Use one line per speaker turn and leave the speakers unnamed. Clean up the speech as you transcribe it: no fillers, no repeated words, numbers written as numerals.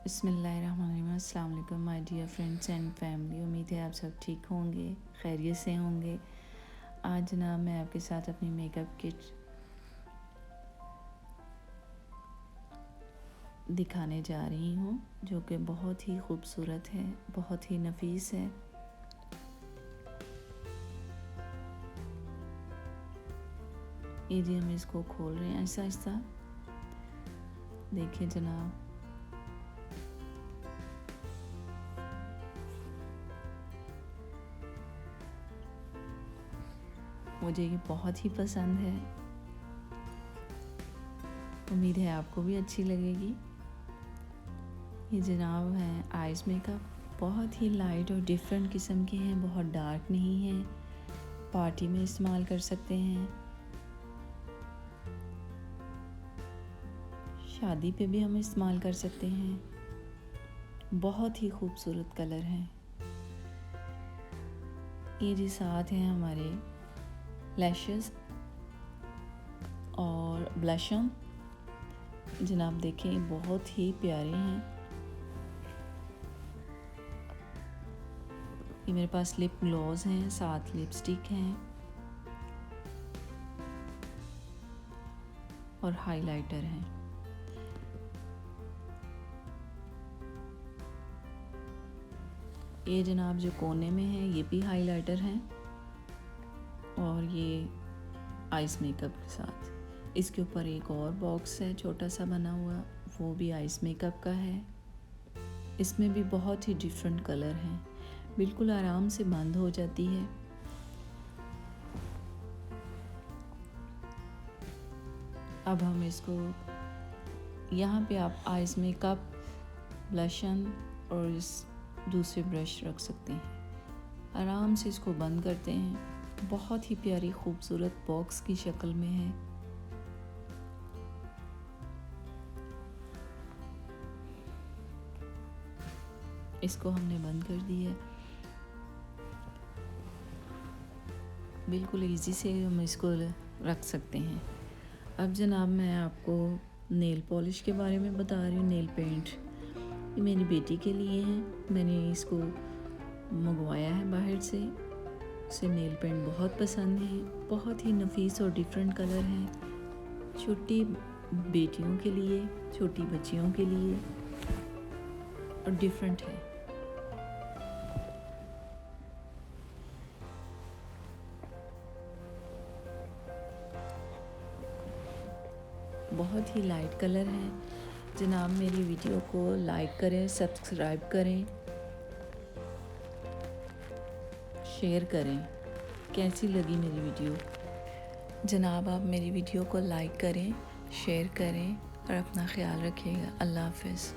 बिस्मिल्लाहिर्रहमानिर्रहीम। अस्सलाम वालेकुम my dear friends and family. उम्मीद है आप सब ठीक होंगे, खैरियत से होंगे। आज जनाब मैं आपके साथ अपनी मेकअप किट दिखाने जा रही हूँ, जो कि बहुत ही खूबसूरत है, बहुत ही नफीस है। ये जी हम इसको खोल रहे हैं ऐसा ऐसा। देखिए जनाब, मुझे ये बहुत ही पसंद है। उम्मीद है आपको भी अच्छी लगेगी। ये जनाब हैं आइज़ मेकअप, बहुत ही लाइट और डिफरेंट किस्म के हैं, बहुत डार्क नहीं हैं। पार्टी में इस्तेमाल कर सकते हैं, शादी पे भी हम इस्तेमाल कर सकते हैं। बहुत ही खूबसूरत कलर हैं। ये जी साथ हैं हमारे लैशेस और ब्लशम। जनाब देखें, बहुत ही प्यारे हैं। ये मेरे पास लिप ग्लॉस हैं, साथ लिपस्टिक हैं और हाइलाइटर हैं। ये जनाब जो कोने में है ये भी हाइलाइटर हैं और ये आइस मेकअप के साथ। इसके ऊपर एक और बॉक्स है छोटा सा बना हुआ, वो भी आइस मेकअप का है। इसमें भी बहुत ही डिफरेंट कलर हैं, बिल्कुल आराम से बंद हो जाती है। अब हम इसको यहाँ पे आप आइस मेकअप, ब्लशन और इस दूसरे ब्रश रख सकते हैं। आराम से इसको बंद करते हैं। बहुत ही प्यारी खूबसूरत बॉक्स की शक्ल में है। इसको हमने बंद कर दिया। बिल्कुल इजी से हम इसको रख सकते हैं। अब जनाब मैं आपको नेल पॉलिश के बारे में बता रही हूँ। नेल पेंट ये मेरी बेटी के लिए है, मैंने इसको मंगवाया है बाहर से। उसे नेल पेंट बहुत पसंद है, बहुत ही नफीस और डिफरेंट कलर हैं। छोटी बेटियों के लिए, छोटी बच्चियों के लिए और डिफरेंट है। बहुत ही लाइट कलर है। जनाब मेरी वीडियो को लाइक करें, सब्सक्राइब करें, शेयर करें। कैसी लगी मेरी वीडियो? जनाब आप मेरी वीडियो को लाइक करें, शेयर करें और अपना ख्याल रखिएगा। अल्लाह हाफ़िज़।